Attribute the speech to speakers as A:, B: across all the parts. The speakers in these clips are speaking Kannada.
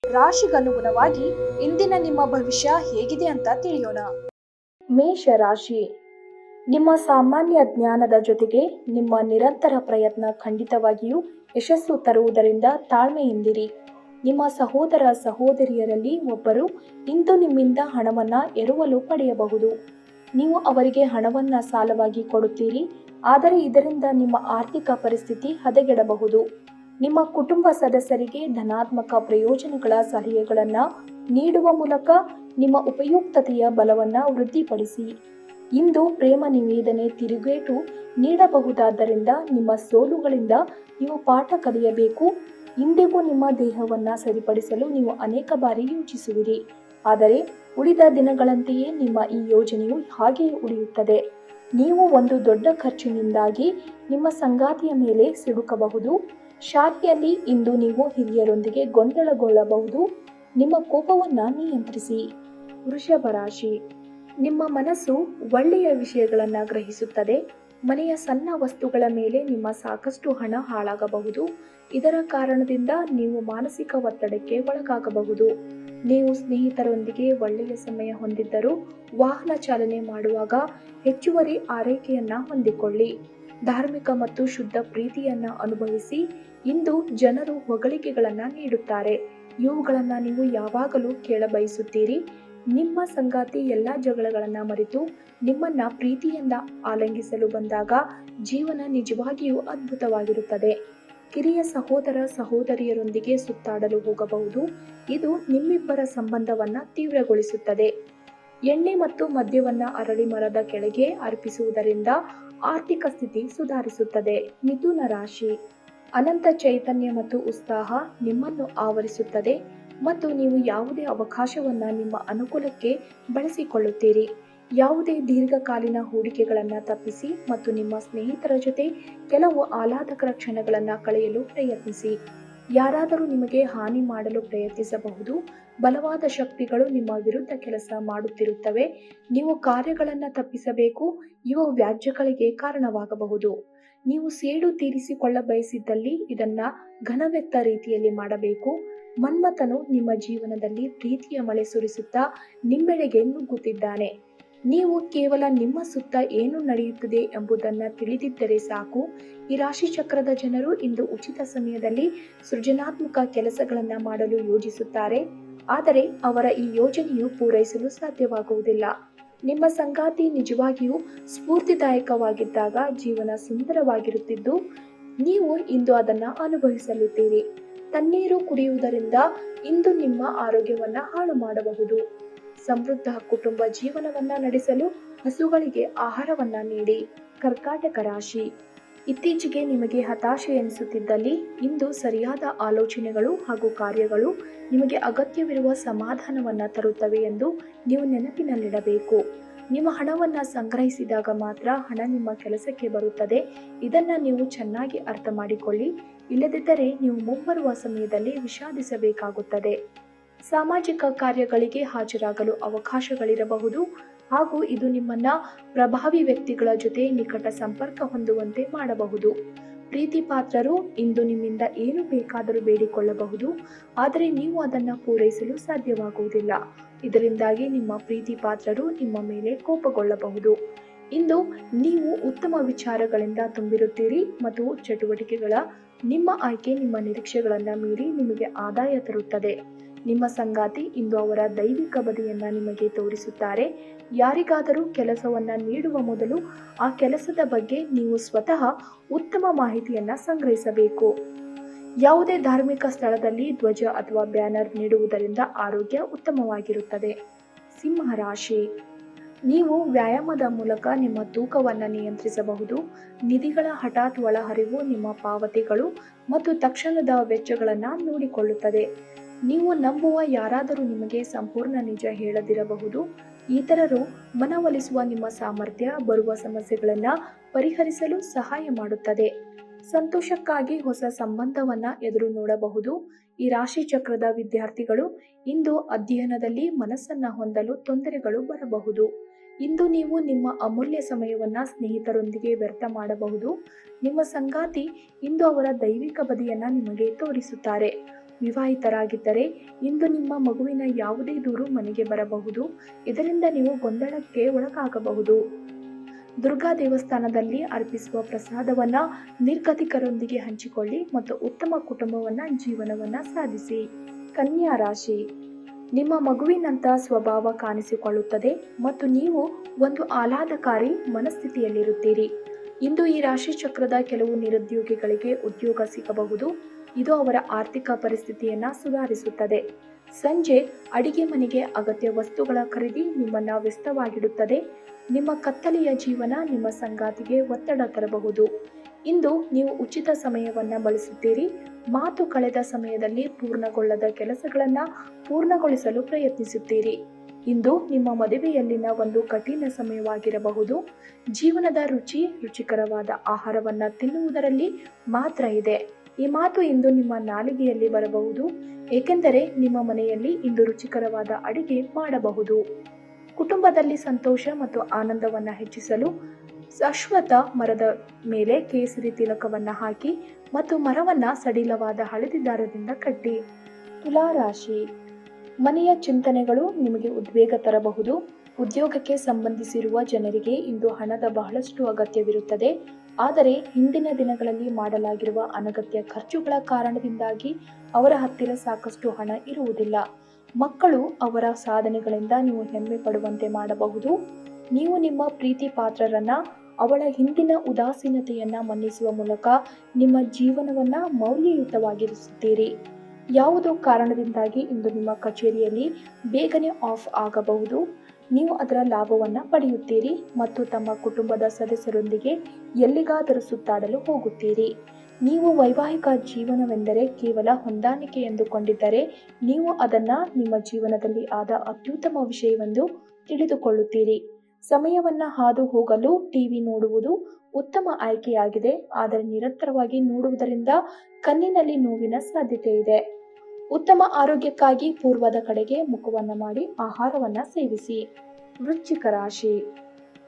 A: ರಾಶಿಗನುಗುಣವಾಗಿ ಇಂದಿನ ನಿಮ್ಮ ಭವಿಷ್ಯ ಹೇಗಿದೆ ಅಂತ ತಿಳಿಯೋಣ. ಮೇಷ ರಾಶಿ. ನಿಮ್ಮ ಸಾಮಾನ್ಯ ಜ್ಞಾನದ ಜೊತೆಗೆ ನಿಮ್ಮ ನಿರಂತರ ಪ್ರಯತ್ನ ಖಂಡಿತವಾಗಿಯೂ ಯಶಸ್ಸು ತರುವುದರಿಂದ ತಾಳ್ಮೆಯಿಂದಿರಿ. ನಿಮ್ಮ ಸಹೋದರ ಸಹೋದರಿಯರಲ್ಲಿ ಒಬ್ಬರು ಇಂದು ನಿಮ್ಮಿಂದ ಹಣವನ್ನ ಎರವಲು ಪಡೆಯಬಹುದು. ನೀವು ಅವರಿಗೆ ಹಣವನ್ನ ಸಾಲವಾಗಿ ಕೊಡುತ್ತೀರಿ, ಆದರೆ ಇದರಿಂದ ನಿಮ್ಮ ಆರ್ಥಿಕ ಪರಿಸ್ಥಿತಿ ಹದಗೆಡಬಹುದು. ನಿಮ್ಮ ಕುಟುಂಬ ಸದಸ್ಯರಿಗೆ ಧನಾತ್ಮಕ ಪ್ರಯೋಜನಗಳ ಸಲಹೆಗಳನ್ನು ನೀಡುವ ಮೂಲಕ ನಿಮ್ಮ ಉಪಯುಕ್ತತೆಯ ಬಲವನ್ನು ವೃದ್ಧಿಪಡಿಸಿ. ಇಂದು ಪ್ರೇಮ ನಿವೇದನೆ ತಿರುಗೇಟು ನೀಡಬಹುದಾದ್ದರಿಂದ ನಿಮ್ಮ ಸೋಲುಗಳಿಂದ ನೀವು ಪಾಠ ಕಲಿಯಬೇಕು. ಇಂದಿಗೂ ನಿಮ್ಮ ದೇಹವನ್ನು ಸರಿಪಡಿಸಲು ನೀವು ಅನೇಕ ಬಾರಿ ಯೋಚಿಸುವಿರಿ, ಆದರೆ ಉಳಿದ ದಿನಗಳಂತೆಯೇ ನಿಮ್ಮ ಈ ಯೋಜನೆಯು ಹಾಗೆಯೇ ಉಳಿಯುತ್ತದೆ. ನೀವು ಒಂದು ದೊಡ್ಡ ಖರ್ಚಿನಿಂದಾಗಿ ನಿಮ್ಮ ಸಂಗಾತಿಯ ಮೇಲೆ ಸಿಡುಕಬಹುದು. ಶಾಲೆಯಲ್ಲಿ ಇಂದು ನೀವು ಹಿರಿಯರೊಂದಿಗೆ ಗೊಂದಲಗೊಳ್ಳಬಹುದು. ನಿಮ್ಮ ಕೋಪವನ್ನು ನಿಯಂತ್ರಿಸಿ. ವೃಷಭ ರಾಶಿ. ನಿಮ್ಮ ಮನಸ್ಸು ಒಳ್ಳೆಯ ವಿಷಯಗಳನ್ನು ಗ್ರಹಿಸುತ್ತದೆ. ಮನೆಯ ಸಣ್ಣ ವಸ್ತುಗಳ ಮೇಲೆ ನಿಮ್ಮ ಸಾಕಷ್ಟು ಹಣ ಹಾಳಾಗಬಹುದು. ಇದರ ಕಾರಣದಿಂದ ನೀವು ಮಾನಸಿಕ ಒತ್ತಡಕ್ಕೆ ಒಳಗಾಗಬಹುದು. ನೀವು ಸ್ನೇಹಿತರೊಂದಿಗೆ ಒಳ್ಳೆಯ ಸಮಯ ಹೊಂದಿದ್ದರೂ ವಾಹನ ಚಾಲನೆ ಮಾಡುವಾಗ ಹೆಚ್ಚುವರಿ ಆರೈಕೆಯನ್ನ ಹೊಂದಿಕೊಳ್ಳಿ. ಧಾರ್ಮಿಕ ಮತ್ತು ಶುದ್ಧ ಪ್ರೀತಿಯನ್ನ ಅನುಭವಿಸಿ. ಇಂದು ಜನರು ಹೊಗಳಿಕೆಗಳನ್ನ ನೀಡುತ್ತಾರೆ, ಇವುಗಳನ್ನ ನೀವು ಯಾವಾಗಲೂ ಕೇಳಬಯಸುತ್ತೀರಿ. ನಿಮ್ಮ ಸಂಗಾತಿ ಎಲ್ಲ ಜಗಳಗಳನ್ನ ಮರೆತು ನಿಮ್ಮನ್ನ ಪ್ರೀತಿಯಿಂದ ಆಲಿಂಗಿಸಲು ಬಂದಾಗ ಜೀವನ ನಿಜವಾಗಿಯೂ ಅದ್ಭುತವಾಗಿರುತ್ತದೆ. ಕಿರಿಯ ಸಹೋದರ ಸಹೋದರಿಯರೊಂದಿಗೆ ಸುತ್ತಾಡಲು ಹೋಗಬಹುದು. ಇದು ನಿಮ್ಮಿಬ್ಬರ ಸಂಬಂಧವನ್ನ ತೀವ್ರಗೊಳಿಸುತ್ತದೆ. ಎಣ್ಣೆ ಮತ್ತು ಮದ್ಯವನ್ನ ಅರಳಿ ಮರದ ಕೆಳಗೆ ಅರ್ಪಿಸುವುದರಿಂದ ಆರ್ಥಿಕ ಸ್ಥಿತಿ ಸುಧಾರಿಸುತ್ತದೆ. ಮಿಥುನ ರಾಶಿ. ಅನಂತ ಚೈತನ್ಯ ಮತ್ತು ಉತ್ಸಾಹ ನಿಮ್ಮನ್ನು ಆವರಿಸುತ್ತದೆ ಮತ್ತು ನೀವು ಯಾವುದೇ ಅವಕಾಶವನ್ನ ನಿಮ್ಮ ಅನುಕೂಲಕ್ಕೆ ಬಳಸಿಕೊಳ್ಳುತ್ತೀರಿ. ಯಾವುದೇ ದೀರ್ಘಕಾಲೀನ ಹೂಡಿಕೆಗಳನ್ನು ತಪ್ಪಿಸಿ ಮತ್ತು ನಿಮ್ಮ ಸ್ನೇಹಿತರ ಜೊತೆ ಕೆಲವು ಆಹ್ಲಾದಕರ ಕ್ಷಣಗಳನ್ನು ಕಳೆಯಲು ಪ್ರಯತ್ನಿಸಿ. ಯಾರಾದರೂ ನಿಮಗೆ ಹಾನಿ ಮಾಡಲು ಪ್ರಯತ್ನಿಸಬಹುದು. ಬಲವಾದ ಶಕ್ತಿಗಳು ನಿಮ್ಮ ವಿರುದ್ಧ ಕೆಲಸ ಮಾಡುತ್ತಿರುತ್ತವೆ. ನೀವು ಕಾರ್ಯಗಳನ್ನು ತಪ್ಪಿಸಬೇಕು, ಇವು ವ್ಯಾಜ್ಯಗಳಿಗೆ ಕಾರಣವಾಗಬಹುದು. ನೀವು ಸೇಡು ತೀರಿಸಿಕೊಳ್ಳ ಬಯಸಿದ್ದಲ್ಲಿ ಇದನ್ನ ಘನವೆತ್ತ ರೀತಿಯಲ್ಲಿ ಮಾಡಬೇಕು. ಮನ್ಮಥನು ನಿಮ್ಮ ಜೀವನದಲ್ಲಿ ಪ್ರೀತಿಯ ಮಳೆ ಸುರಿಸುತ್ತಾ ನಿಮ್ಮೆಡೆಗೆ ನುಗ್ಗುತ್ತಿದ್ದಾನೆ. ನೀವು ಕೇವಲ ನಿಮ್ಮ ಸುತ್ತ ಏನು ನಡೆಯುತ್ತದೆ ಎಂಬುದನ್ನು ತಿಳಿದಿದ್ದರೆ ಸಾಕು. ಈ ರಾಶಿ ಚಕ್ರದ ಜನರು ಇಂದು ಉಚಿತ ಸಮಯದಲ್ಲಿ ಸೃಜನಾತ್ಮಕ ಕೆಲಸಗಳನ್ನು ಮಾಡಲು ಯೋಜಿಸುತ್ತಾರೆ, ಆದರೆ ಅವರ ಈ ಯೋಜನೆಯು ಪೂರೈಸಲು ಸಾಧ್ಯವಾಗುವುದಿಲ್ಲ. ನಿಮ್ಮ ಸಂಗಾತಿ ನಿಜವಾಗಿಯೂ ಸ್ಫೂರ್ತಿದಾಯಕವಾಗಿದ್ದಾಗ ಜೀವನ ಸುಂದರವಾಗಿರುತ್ತಿದ್ದು ನೀವು ಇಂದು ಅದನ್ನು ಅನುಭವಿಸಲಿದ್ದೀರಿ. ತಣ್ಣೀರು ಕುಡಿಯುವುದರಿಂದ ಇಂದು ನಿಮ್ಮ ಆರೋಗ್ಯವನ್ನ ಹಾಳು ಮಾಡಬಹುದು. ಸಮೃದ್ಧ ಕುಟುಂಬ ಜೀವನವನ್ನ ನಡೆಸಲು ಹಸುಗಳಿಗೆ ಆಹಾರವನ್ನ ನೀಡಿ. ಕರ್ಕಾಟಕ ರಾಶಿ. ಇತ್ತೀಚೆಗೆ ನಿಮಗೆ ಹತಾಶೆ ಎನಿಸುತ್ತಿದ್ದಲ್ಲಿ ಇಂದು ಸರಿಯಾದ ಆಲೋಚನೆಗಳು ಹಾಗೂ ಕಾರ್ಯಗಳು ನಿಮಗೆ ಅಗತ್ಯವಿರುವ ಸಮಾಧಾನವನ್ನ ತರುತ್ತವೆ ಎಂದು ನೀವು ನೆನಪಿನಲ್ಲಿಡಬೇಕು. ನಿಮ್ಮ ಹಣವನ್ನ ಸಂಗ್ರಹಿಸಿದಾಗ ಮಾತ್ರ ಹಣ ನಿಮ್ಮ ಕೆಲಸಕ್ಕೆ ಬರುತ್ತದೆ. ಇದನ್ನ ನೀವು ಚೆನ್ನಾಗಿ ಅರ್ಥ ಮಾಡಿಕೊಳ್ಳಿ. ಇಲ್ಲದಿದ್ದರೆ ನೀವು ಮುಂಬರುವ ಸಮಯದಲ್ಲಿ ವಿಷಾದಿಸಬೇಕಾಗುತ್ತದೆ. ಸಾಮಾಜಿಕ ಕಾರ್ಯಗಳಿಗೆ ಹಾಜರಾಗಲು ಅವಕಾಶಗಳಿರಬಹುದು ಹಾಗೂ ಇದು ನಿಮ್ಮನ್ನ ಪ್ರಭಾವಿ ವ್ಯಕ್ತಿಗಳ ಜೊತೆ ನಿಕಟ ಸಂಪರ್ಕ ಹೊಂದುವಂತೆ ಮಾಡಬಹುದು. ಪ್ರೀತಿ ಪಾತ್ರರು ಇಂದು ನಿಮ್ಮಿಂದ ಏನು ಬೇಕಾದರೂ ಬೇಡಿಕೊಳ್ಳಬಹುದು, ಆದರೆ ನೀವು ಅದನ್ನು ಪೂರೈಸಲು ಸಾಧ್ಯವಾಗುವುದಿಲ್ಲ. ಇದರಿಂದಾಗಿ ನಿಮ್ಮ ಪ್ರೀತಿ ಪಾತ್ರರು ನಿಮ್ಮ ಮೇಲೆ ಕೋಪಗೊಳ್ಳಬಹುದು. ಇಂದು ನೀವು ಉತ್ತಮ ವಿಚಾರಗಳಿಂದ ತುಂಬಿರುತ್ತೀರಿ ಮತ್ತು ಚಟುವಟಿಕೆಗಳ ನಿಮ್ಮ ಆಯ್ಕೆ ನಿಮ್ಮ ನಿರೀಕ್ಷೆಗಳನ್ನು ಮೀರಿ ನಿಮಗೆ ಆದಾಯ ತರುತ್ತದೆ. ನಿಮ್ಮ ಸಂಗಾತಿ ಇಂದು ಅವರ ದೈವಿಕ ಬದಿಯನ್ನ ನಿಮಗೆ ತೋರಿಸುತ್ತಾರೆ. ಯಾರಿಗಾದರೂ ಕೆಲಸವನ್ನ ನೀಡುವ ಮೊದಲು ಆ ಕೆಲಸದ ಬಗ್ಗೆ ನೀವು ಸ್ವತಃ ಉತ್ತಮ ಮಾಹಿತಿಯನ್ನ ಸಂಗ್ರಹಿಸಬೇಕು. ಯಾವುದೇ ಧಾರ್ಮಿಕ ಸ್ಥಳದಲ್ಲಿ ಧ್ವಜ ಅಥವಾ ಬ್ಯಾನರ್ ನೀಡುವುದರಿಂದ ಆರೋಗ್ಯ ಉತ್ತಮವಾಗಿರುತ್ತದೆ. ಸಿಂಹ ರಾಶಿ. ನೀವು ವ್ಯಾಯಾಮದ ಮೂಲಕ ನಿಮ್ಮ ತೂಕವನ್ನು ನಿಯಂತ್ರಿಸಬಹುದು. ನಿಧಿಗಳ ಹಠಾತ್ ಒಳಹರಿವು ನಿಮ್ಮ ಪಾವತಿಗಳು ಮತ್ತು ತಕ್ಷಣದ ವೆಚ್ಚಗಳನ್ನು ನೋಡಿಕೊಳ್ಳುತ್ತದೆ. ನೀವು ನಂಬುವ ಯಾರಾದರೂ ನಿಮಗೆ ಸಂಪೂರ್ಣ ನಿಜ ಹೇಳದಿರಬಹುದು. ಇತರರು ಮನವೊಲಿಸುವ ನಿಮ್ಮ ಸಾಮರ್ಥ್ಯ ಬರುವ ಸಮಸ್ಯೆಗಳನ್ನು ಪರಿಹರಿಸಲು ಸಹಾಯ ಮಾಡುತ್ತದೆ. ಸಂತೋಷಕ್ಕಾಗಿ ಹೊಸ ಸಂಬಂಧವನ್ನ ಎದುರು ನೋಡಬಹುದು. ಈ ರಾಶಿ ಚಕ್ರದ ವಿದ್ಯಾರ್ಥಿಗಳು ಇಂದು ಅಧ್ಯಯನದಲ್ಲಿ ಮನಸ್ಸನ್ನ ಹೊಂದಲು ತೊಂದರೆಗಳು ಬರಬಹುದು. ಇಂದು ನೀವು ನಿಮ್ಮ ಅಮೂಲ್ಯ ಸಮಯವನ್ನ ಸ್ನೇಹಿತರೊಂದಿಗೆ ವ್ಯರ್ಥ ಮಾಡಬಹುದು. ನಿಮ್ಮ ಸಂಗಾತಿ ಇಂದು ಅವರ ದೈವಿಕ ಬದಿಯನ್ನ ನಿಮಗೆ ತೋರಿಸುತ್ತಾರೆ. ವಿವಾಹಿತರಾಗಿದ್ದರೆ ಇಂದು ನಿಮ್ಮ ಮಗುವಿನ ಯಾವುದೇ ದೂರು ಮನೆಗೆ ಬರಬಹುದು. ಇದರಿಂದ ನೀವು ಗೊಂದಲಕ್ಕೆ ಒಳಗಾಗಬಹುದು. ದುರ್ಗಾ ದೇವಸ್ಥಾನದಲ್ಲಿ ಅರ್ಪಿಸುವ ಪ್ರಸಾದವನ್ನ ನಿರ್ಗತಿಕರೊಂದಿಗೆ ಹಂಚಿಕೊಳ್ಳಿ ಮತ್ತು ಉತ್ತಮ ಜೀವನವನ್ನ ಸಾಧಿಸಿ. ಕನ್ಯಾ ರಾಶಿ, ನಿಮ್ಮ ಮಗುವಿನಂಥ ಸ್ವಭಾವ ಕಾಣಿಸಿಕೊಳ್ಳುತ್ತದೆ ಮತ್ತು ನೀವು ಒಂದು ಆಹ್ಲಾದಕಾರಿ ಮನಸ್ಥಿತಿಯಲ್ಲಿರುತ್ತೀರಿ. ಇಂದು ಈ ರಾಶಿ ಚಕ್ರದ ಕೆಲವು ನಿರುದ್ಯೋಗಿಗಳಿಗೆ ಉದ್ಯೋಗ ಸಿಗಬಹುದು. ಇದು ಅವರ ಆರ್ಥಿಕ ಪರಿಸ್ಥಿತಿಯನ್ನ ಸುಧಾರಿಸುತ್ತದೆ. ಸಂಜೆ ಅಡಿಗೆ ಮನೆಗೆ ಅಗತ್ಯ ವಸ್ತುಗಳ ಖರೀದಿ ನಿಮ್ಮನ್ನ ವ್ಯಸ್ತವಾಗಿಡುತ್ತದೆ. ನಿಮ್ಮ ಕತ್ತಲೆಯ ಜೀವನ ನಿಮ್ಮ ಸಂಗಾತಿಗೆ ಒತ್ತಡ ತರಬಹುದು. ಇಂದು ನೀವು ಉಚಿತ ಸಮಯವನ್ನ ಬಳಸುತ್ತೀರಿ. ಮಾತು ಕಳೆದ ಸಮಯದಲ್ಲಿ ಪೂರ್ಣಗೊಳ್ಳದ ಕೆಲಸಗಳನ್ನ ಪೂರ್ಣಗೊಳಿಸಲು ಪ್ರಯತ್ನಿಸುತ್ತೀರಿ. ಇಂದು ನಿಮ್ಮ ಮದುವೆಯಲ್ಲಿನ ಒಂದು ಕಠಿಣ ಸಮಯವಾಗಿರಬಹುದು. ಜೀವನದ ರುಚಿಕರವಾದ ಆಹಾರವನ್ನ ತಿನ್ನುವುದರಲ್ಲಿ ಮಾತ್ರ ಇದೆ. ಈ ಮಾತು ಇಂದು ನಿಮ್ಮ ನಾಲಿಗೆಯಲ್ಲಿ ಬರಬಹುದು, ಏಕೆಂದರೆ ನಿಮ್ಮ ಮನೆಯಲ್ಲಿ ಇಂದು ರುಚಿಕರವಾದ ಅಡಿಗೆ ಮಾಡಬಹುದು. ಕುಟುಂಬದಲ್ಲಿ ಸಂತೋಷ ಮತ್ತು ಆನಂದವನ್ನ ಹೆಚ್ಚಿಸಲು ಅಶ್ವತ್ಥ ಮರದ ಮೇಲೆ ಕೇಸರಿ ತಿಲಕವನ್ನ ಹಾಕಿ ಮತ್ತು ಮರವನ್ನ ಸಡಿಲವಾದ ಹಳದಿ ದಾರದಿಂದ ಕಟ್ಟಿ. ತುಲಾ ರಾಶಿ, ಮನೆಯ ಚಿಂತನೆಗಳು ನಿಮಗೆ ಉದ್ವೇಗ ತರಬಹುದು. ಉದ್ಯೋಗಕ್ಕೆ ಸಂಬಂಧಿಸಿರುವ ಜನರಿಗೆ ಇಂದು ಹಣದ ಬಹಳಷ್ಟು ಅಗತ್ಯವಿರುತ್ತದೆ. ಆದರೆ ಹಿಂದಿನ ದಿನಗಳಲ್ಲಿ ಮಾಡಲಾಗಿರುವ ಅನಗತ್ಯ ಖರ್ಚುಗಳ ಕಾರಣದಿಂದಾಗಿ ಅವರ ಹತ್ತಿರ ಸಾಕಷ್ಟು ಹಣ ಇರುವುದಿಲ್ಲ. ಮಕ್ಕಳು ಅವರ ಸಾಧನೆಗಳಿಂದ ನೀವು ಹೆಮ್ಮೆ ಪಡುವಂತೆ ಮಾಡಬಹುದು. ನೀವು ನಿಮ್ಮ ಪ್ರೀತಿ ಪಾತ್ರರನ್ನ ಅವಳ ಹಿಂದಿನ ಉದಾಸೀನತೆಯನ್ನ ಮನ್ನಿಸುವ ಮೂಲಕ ನಿಮ್ಮ ಜೀವನವನ್ನ ಮೌಲ್ಯಯುತವಾಗಿರಿಸುತ್ತೀರಿ. ಯಾವುದೋ ಕಾರಣದಿಂದಾಗಿ ಇಂದು ನಿಮ್ಮ ಕಚೇರಿಯಲ್ಲಿ ಬೇಗನೆ ಆಫ್ ಆಗಬಹುದು. ನೀವು ಅದರ ಲಾಭವನ್ನ ಪಡೆಯುತ್ತೀರಿ ಮತ್ತು ತಮ್ಮ ಕುಟುಂಬದ ಸದಸ್ಯರೊಂದಿಗೆ ಎಲ್ಲಿಗಾದರೂ ಸುತ್ತಾಡಲು ಹೋಗುತ್ತೀರಿ. ನೀವು ವೈವಾಹಿಕ ಜೀವನವೆಂದರೆ ಕೇವಲ ಹೊಂದಾಣಿಕೆ ಎಂದುಕೊಂಡಿದ್ದರೆ ನೀವು ಅದನ್ನ ನಿಮ್ಮ ಜೀವನದಲ್ಲಿ ಆದ ಅತ್ಯುತ್ತಮ ವಿಷಯವೆಂದು ತಿಳಿದುಕೊಳ್ಳುತ್ತೀರಿ. ಸಮಯವನ್ನ ಹಾದು ಹೋಗಲು ಟಿವಿ ನೋಡುವುದು ಉತ್ತಮ ಆಯ್ಕೆಯಾಗಿದೆ. ಆದರೆ ನಿರಂತರವಾಗಿ ನೋಡುವುದರಿಂದ ಕಣ್ಣಿನಲ್ಲಿ ನೋವಿನ ಸಾಧ್ಯತೆ ಇದೆ. ಉತ್ತಮ ಆರೋಗ್ಯಕ್ಕಾಗಿ ಪೂರ್ವದ ಕಡೆಗೆ ಮುಖವನ್ನ ಮಾಡಿ ಆಹಾರವನ್ನ ಸೇವಿಸಿ. ವೃಶ್ಚಿಕ ರಾಶಿ,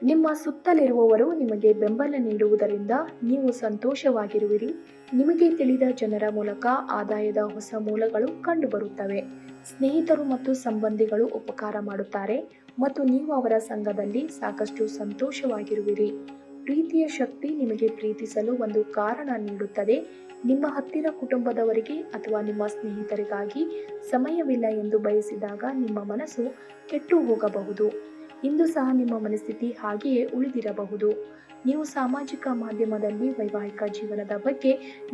A: ನಿಮ್ಮ ಸುತ್ತಲಿರುವವರು ನಿಮಗೆ ಬೆಂಬಲ ನೀಡುವುದರಿಂದ ನೀವು ಸಂತೋಷವಾಗಿರುವಿರಿ. ನಿಮಗೆ ತಿಳಿದ ಜನರ ಮೂಲಕ ಆದಾಯದ ಹೊಸ ಮೂಲಗಳು ಕಂಡುಬರುತ್ತವೆ. ಸ್ನೇಹಿತರು ಮತ್ತು ಸಂಬಂಧಿಗಳು ಉಪಕಾರ ಮಾಡುತ್ತಾರೆ ಮತ್ತು ನೀವು ಅವರ ಸಂಘದಲ್ಲಿ ಸಾಕಷ್ಟು ಸಂತೋಷವಾಗಿರುವಿರಿ. ಪ್ರೀತಿಯ ಶಕ್ತಿ ನಿಮಗೆ ಪ್ರೀತಿಸಲು ಒಂದು ಕಾರಣ ನೀಡುತ್ತದೆ. ನಿಮ್ಮ ಹತ್ತಿರ ಕುಟುಂಬದವರಿಗೆ ಅಥವಾ ನಿಮ್ಮ ಸ್ನೇಹಿತರಿಗಾಗಿ ಸಮಯವಿಲ್ಲ ಎಂದು ಬಯಸಿದಾಗ ನಿಮ್ಮ ಮನಸ್ಸು ಕೆಟ್ಟು ಹೋಗಬಹುದು. ಇಂದು ಸಹ ನಿಮ್ಮ ಮನಸ್ಥಿತಿ ಹಾಗೆಯೇ ಉಳಿದಿರಬಹುದು. ನೀವು ಸಾಮಾಜಿಕ ಮಾಧ್ಯಮದಲ್ಲಿ ವೈವಾಹಿಕ ಜೀವನದ ಬಗ್ಗೆ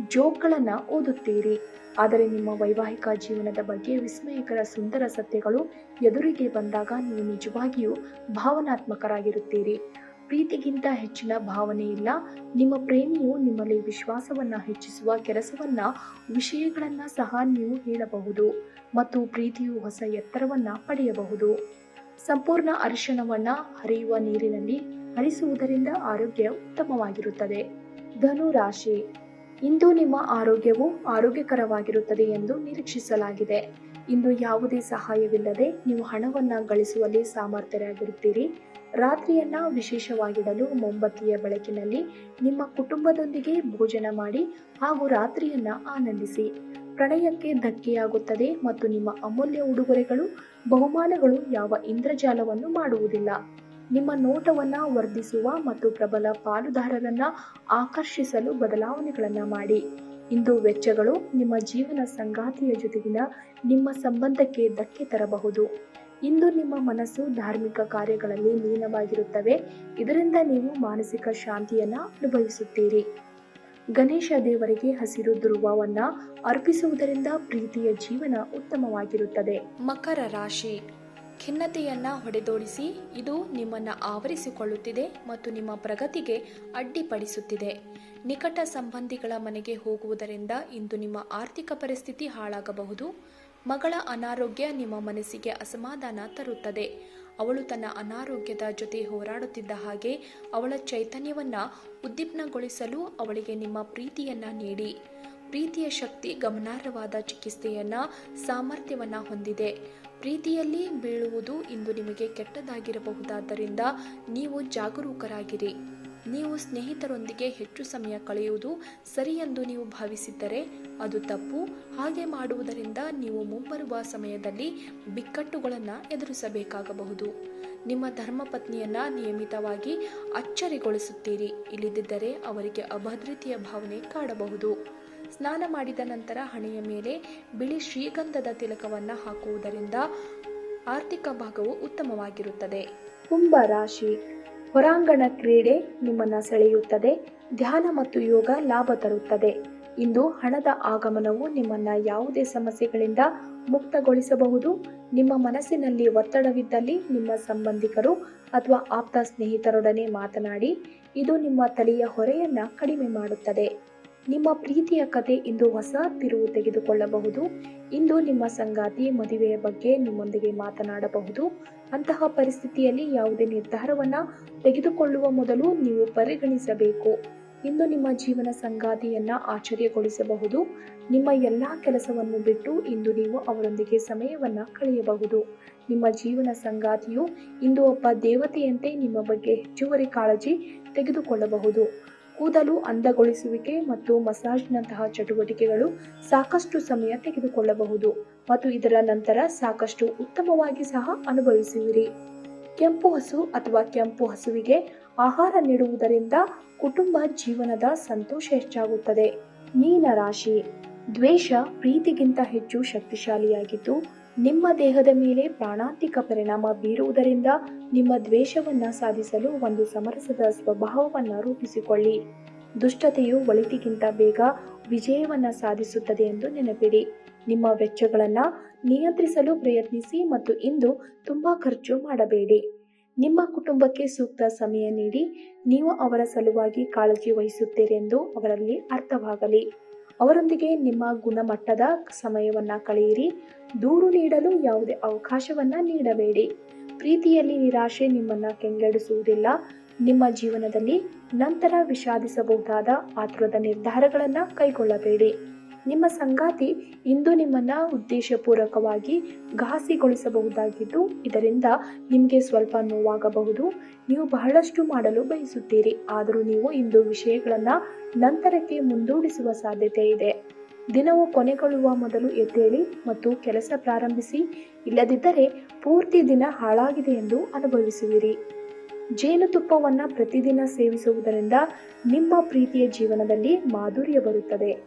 A: ಜೋಕ್ಗಳನ್ನು ಓದುತ್ತೀರಿ. ಆದರೆ ನಿಮ್ಮ ವೈವಾಹಿಕ ಜೀವನದ ಬಗ್ಗೆ ವಿಸ್ಮಯಕರ ಸುಂದರ ಸತ್ಯಗಳು ಎದುರಿಗೆ ಬಂದಾಗ ನೀವು ನಿಜವಾಗಿಯೂ ಭಾವನಾತ್ಮಕರಾಗಿರುತ್ತೀರಿ. ಪ್ರೀತಿಗಿಂತ ಹೆಚ್ಚಿನ ಭಾವನೆ ಇಲ್ಲ. ನಿಮ್ಮ ಪ್ರೇಮಿಯು ನಿಮ್ಮಲ್ಲಿ ವಿಶ್ವಾಸವನ್ನ ಹೆಚ್ಚಿಸುವ ವಿಷಯಗಳನ್ನ ಸಹ ನೀವು ಹೇಳಬಹುದು ಮತ್ತು ಪ್ರೀತಿಯು ಹೊಸ ಎತ್ತರವನ್ನ ಪಡೆಯಬಹುದು. ಸಂಪೂರ್ಣ ಅರಿಶಿಣವನ್ನ ಹರಿಯುವ ನೀರಿನಲ್ಲಿ ಹರಿಸುವುದರಿಂದ ಆರೋಗ್ಯ ಉತ್ತಮವಾಗಿರುತ್ತದೆ. ಧನು ರಾಶಿ, ಇಂದು ನಿಮ್ಮ ಆರೋಗ್ಯವು ಆರೋಗ್ಯಕರವಾಗಿರುತ್ತದೆ ಎಂದು ನಿರೀಕ್ಷಿಸಲಾಗಿದೆ. ಇಂದು ಯಾವುದೇ ಸಹಾಯವಿಲ್ಲದೆ ನೀವು ಹಣವನ್ನ ಗಳಿಸುವಲ್ಲಿ ಸಮರ್ಥರಾಗಿರುತ್ತೀರಿ. ರಾತ್ರಿಯನ್ನ ವಿಶೇಷವಾಗಿಡಲು ಮೊಂಬತ್ತಿಯ ಬೆಳಕಿನಲ್ಲಿ ನಿಮ್ಮ ಕುಟುಂಬದೊಂದಿಗೆ ಭೋಜನ ಮಾಡಿ ಹಾಗೂ ರಾತ್ರಿಯನ್ನ ಆನಂದಿಸಿ. ಪ್ರಣಯಕ್ಕೆ ಧಕ್ಕೆಯಾಗುತ್ತದೆ ಮತ್ತು ನಿಮ್ಮ ಅಮೂಲ್ಯ ಉಡುಗೊರೆಗಳು ಬಹುಮಾನಗಳು ಯಾವ ಇಂದ್ರಜಾಲವನ್ನು ಮಾಡುವುದಿಲ್ಲ. ನಿಮ್ಮ ನೋಟವನ್ನ ವರ್ಧಿಸುವ ಮತ್ತು ಪ್ರಬಲ ಪಾಲುದಾರರನ್ನ ಆಕರ್ಷಿಸಲು ಬದಲಾವಣೆಗಳನ್ನ ಮಾಡಿ. ಇಂದು ವೆಚ್ಚಗಳು ನಿಮ್ಮ ಜೀವನ ಸಂಗಾತಿಯ ಜೊತೆಗಿನ ನಿಮ್ಮ ಸಂಬಂಧಕ್ಕೆ ಧಕ್ಕೆ ತರಬಹುದು. ಇಂದು ನಿಮ್ಮ ಮನಸ್ಸು ಧಾರ್ಮಿಕ ಕಾರ್ಯಗಳಲ್ಲಿ ಲೀನವಾಗಿರುತ್ತವೆ. ಇದರಿಂದ ನೀವು ಮಾನಸಿಕ ಶಾಂತಿಯನ್ನ ಅನುಭವಿಸುತ್ತೀರಿ. ಗಣೇಶ ದೇವರಿಗೆ ಹಸಿರು ದುರ್ವವನ್ನ ಅರ್ಪಿಸುವುದರಿಂದ ಪ್ರೀತಿಯ ಜೀವನ ಉತ್ತಮವಾಗಿರುತ್ತದೆ. ಮಕರ ರಾಶಿ, ಖಿನ್ನತೆಯನ್ನ ಹೊಡೆದೋಡಿಸಿ ಇದು ನಿಮ್ಮನ್ನ ಆವರಿಸಿಕೊಳ್ಳುತ್ತಿದೆ ಮತ್ತು ನಿಮ್ಮ ಪ್ರಗತಿಗೆ ಅಡ್ಡಿಪಡಿಸುತ್ತಿದೆ. ನಿಕಟ ಸಂಬಂಧಿಗಳ ಮನೆಗೆ ಹೋಗುವುದರಿಂದ ಇಂದು ನಿಮ್ಮ ಆರ್ಥಿಕ ಪರಿಸ್ಥಿತಿ ಹಾಳಾಗಬಹುದು. ಮಗಳ ಅನಾರೋಗ್ಯ ನಿಮ್ಮ ಮನಸ್ಸಿಗೆ ಅಸಮಾಧಾನ ತರುತ್ತದೆ. ಅವಳು ತನ್ನ ಅನಾರೋಗ್ಯದ ಜೊತೆ ಹೋರಾಡುತ್ತಿದ್ದ ಹಾಗೆ ಅವಳ ಚೈತನ್ಯವನ್ನ ಉದ್ದೀಪನಗೊಳಿಸಲು ಅವಳಿಗೆ ನಿಮ್ಮ ಪ್ರೀತಿಯನ್ನ ನೀಡಿ. ಪ್ರೀತಿಯ ಶಕ್ತಿ ಗಮನಾರ್ಹವಾದ ಚಿಕಿತ್ಸೆಯನ್ನ ಸಾಮರ್ಥ್ಯವನ್ನ ಹೊಂದಿದೆ. ಪ್ರೀತಿಯಲ್ಲಿ ಬೀಳುವುದು ಇಂದು ನಿಮಗೆ ಕೆಟ್ಟದಾಗಿರಬಹುದಾದ್ದರಿಂದ ನೀವು ಜಾಗರೂಕರಾಗಿರಿ. ನೀವು ಸ್ನೇಹಿತರೊಂದಿಗೆ ಹೆಚ್ಚು ಸಮಯ ಕಳೆಯುವುದು ಸರಿ ಎಂದು ನೀವು ಭಾವಿಸಿದ್ದರೆ ಅದು ತಪ್ಪು. ಹಾಗೆ ಮಾಡುವುದರಿಂದ ನೀವು ಮುಂಬರುವ ಸಮಯದಲ್ಲಿ ಬಿಕ್ಕಟ್ಟುಗಳನ್ನು ಎದುರಿಸಬೇಕಾಗಬಹುದು. ನಿಮ್ಮ ಧರ್ಮಪತ್ನಿಯನ್ನ ನಿಯಮಿತವಾಗಿ ಅಚ್ಚರಿಗೊಳಿಸುತ್ತೀರಿ. ಇಲ್ಲದಿದ್ದರೆ ಅವರಿಗೆ ಅಭದ್ರತೆಯ ಭಾವನೆ ಕಾಡಬಹುದು. ಸ್ನಾನ ಮಾಡಿದ ನಂತರ ಹಣೆಯ ಮೇಲೆ ಬಿಳಿ ಶ್ರೀಗಂಧದ ತಿಲಕವನ್ನು ಹಾಕುವುದರಿಂದ ಆರ್ಥಿಕ ಭಾಗವು ಉತ್ತಮವಾಗಿರುತ್ತದೆ. ಕುಂಭ ರಾಶಿ. ಹೊರಾಂಗಣ ಕ್ರೀಡೆ ನಿಮ್ಮನ್ನು ಸೆಳೆಯುತ್ತದೆ. ಧ್ಯಾನ ಮತ್ತು ಯೋಗ ಲಾಭ ತರುತ್ತದೆ. ಇಂದು ಹಣದ ಆಗಮನವು ನಿಮ್ಮನ್ನು ಯಾವುದೇ ಸಮಸ್ಯೆಗಳಿಂದ ಮುಕ್ತಗೊಳಿಸಬಹುದು. ನಿಮ್ಮ ಮನಸ್ಸಿನಲ್ಲಿ ಒತ್ತಡವಿದ್ದಲ್ಲಿ ನಿಮ್ಮ ಸಂಬಂಧಿಕರು ಅಥವಾ ಆಪ್ತ ಸ್ನೇಹಿತರೊಡನೆ ಮಾತನಾಡಿ. ಇದು ನಿಮ್ಮ ತಲೆಯ ಹೊರೆಯನ್ನು ಕಡಿಮೆ ಮಾಡುತ್ತದೆ. ನಿಮ್ಮ ಪ್ರೀತಿಯ ಕತೆ ಇಂದು ಹೊಸ ತಿರುವು ತೆಗೆದುಕೊಳ್ಳಬಹುದು. ಇಂದು ನಿಮ್ಮ ಸಂಗಾತಿ ಮದುವೆಯ ಬಗ್ಗೆ ನಿಮ್ಮೊಂದಿಗೆ ಮಾತನಾಡಬಹುದು. ಅಂತಹ ಪರಿಸ್ಥಿತಿಯಲ್ಲಿ ಯಾವುದೇ ನಿರ್ಧಾರವನ್ನು ತೆಗೆದುಕೊಳ್ಳುವ ಮೊದಲು ನೀವು ಪರಿಗಣಿಸಬೇಕು. ಇಂದು ನಿಮ್ಮ ಜೀವನ ಸಂಗಾತಿಯನ್ನ ಆಶ್ಚರ್ಯಗೊಳಿಸಬಹುದು. ನಿಮ್ಮ ಎಲ್ಲ ಕೆಲಸವನ್ನು ಬಿಟ್ಟು ಇಂದು ನೀವು ಅವರೊಂದಿಗೆ ಸಮಯವನ್ನು ಕಳೆಯಬಹುದು. ನಿಮ್ಮ ಜೀವನ ಸಂಗಾತಿಯು ಇಂದು ಒಬ್ಬ ದೇವತೆಯಂತೆ ನಿಮ್ಮ ಬಗ್ಗೆ ಹೆಚ್ಚುವರಿ ಕಾಳಜಿ ತೆಗೆದುಕೊಳ್ಳಬಹುದು. ಕೂದಲು ಅಂದಗೊಳಿಸುವಿಕೆ ಮತ್ತು ಮಸಾಜ್ನಂತಹ ಚಟುವಟಿಕೆಗಳು ಸಾಕಷ್ಟು ಸಮಯ ತೆಗೆದುಕೊಳ್ಳಬಹುದು ಮತ್ತು ಇದರ ನಂತರ ಸಾಕಷ್ಟು ಉತ್ತಮವಾಗಿ ಸಹ ಅನುಭವಿಸುವಿರಿ. ಕೆಂಪು ಹಸು ಅಥವಾ ಕೆಂಪು ಹಸುವಿಗೆ ಆಹಾರ ನೀಡುವುದರಿಂದ ಕುಟುಂಬ ಜೀವನದ ಸಂತೋಷ ಹೆಚ್ಚಾಗುತ್ತದೆ. ಮೀನ ರಾಶಿ. ದ್ವೇಷ ಪ್ರೀತಿಗಿಂತ ಹೆಚ್ಚು ಶಕ್ತಿಶಾಲಿಯಾಗಿದ್ದು ನಿಮ್ಮ ದೇಹದ ಮೇಲೆ ಪ್ರಾಣಾಂತಿಕ ಪರಿಣಾಮ ಬೀರುವುದರಿಂದ ನಿಮ್ಮ ದ್ವೇಷವನ್ನು ಸಾಧಿಸಲು ಒಂದು ಸಮರಸದ ಸ್ವಭಾವವನ್ನು ರೂಪಿಸಿಕೊಳ್ಳಿ. ದುಷ್ಟತೆಯು ಒಳಿತಿಗಿಂತ ಬೇಗ ವಿಜಯವನ್ನು ಸಾಧಿಸುತ್ತದೆ ಎಂದು ನೆನಪಿಡಿ. ನಿಮ್ಮ ವೆಚ್ಚಗಳನ್ನು ನಿಯಂತ್ರಿಸಲು ಪ್ರಯತ್ನಿಸಿ ಮತ್ತು ಇಂದು ತುಂಬಾ ಖರ್ಚು ಮಾಡಬೇಡಿ. ನಿಮ್ಮ ಕುಟುಂಬಕ್ಕೆ ಸೂಕ್ತ ಸಮಯ ನೀಡಿ. ನೀವು ಅವರ ಸಲುವಾಗಿ ಕಾಳಜಿ ವಹಿಸುತ್ತೀರೆಂದು ಅವರಲ್ಲಿ ಅರ್ಥವಾಗಲಿ. ಅವರೊಂದಿಗೆ ನಿಮ್ಮ ಗುಣಮಟ್ಟದ ಸಮಯವನ್ನು ಕಳೆಯಿರಿ. ದೂರು ನೀಡಲು ಯಾವುದೇ ಅವಕಾಶವನ್ನು ನೀಡಬೇಡಿ. ಪ್ರೀತಿಯಲ್ಲಿ ನಿರಾಶೆ ನಿಮ್ಮನ್ನು ಕೆಂಗೆಡಿಸುವುದಿಲ್ಲ. ನಿಮ್ಮ ಜೀವನದಲ್ಲಿ ನಂತರ ವಿಷಾದಿಸಬಹುದಾದ ಆತುರದ ನಿರ್ಧಾರಗಳನ್ನು ಕೈಗೊಳ್ಳಬೇಡಿ. ನಿಮ್ಮ ಸಂಗಾತಿ ಇಂದು ನಿಮ್ಮನ್ನು ಉದ್ದೇಶಪೂರ್ವಕವಾಗಿ ಘಾಸಿಗೊಳಿಸಬಹುದಾಗಿದ್ದು ಇದರಿಂದ ನಿಮಗೆ ಸ್ವಲ್ಪ ನೋವಾಗಬಹುದು. ನೀವು ಬಹಳಷ್ಟು ಮಾಡಲು ಬಯಸುತ್ತೀರಿ, ಆದರೂ ನೀವು ಇಂದು ವಿಷಯಗಳನ್ನು ನಂತರಕ್ಕೆ ಮುಂದೂಡಿಸುವ ಸಾಧ್ಯತೆ ಇದೆ. ದಿನವು ಕೊನೆಗೊಳ್ಳುವ ಮೊದಲು ಎದ್ದೇಳಿ ಮತ್ತು ಕೆಲಸ ಪ್ರಾರಂಭಿಸಿ. ಇಲ್ಲದಿದ್ದರೆ ಪೂರ್ತಿ ದಿನ ಹಾಳಾಗಿದೆ ಎಂದು ಅನುಭವಿಸುವಿರಿ. ಜೇನುತುಪ್ಪವನ್ನು ಪ್ರತಿದಿನ ಸೇವಿಸುವುದರಿಂದ ನಿಮ್ಮ ಪ್ರೀತಿಯ ಜೀವನದಲ್ಲಿ ಮಾಧುರ್ಯ ಬರುತ್ತದೆ.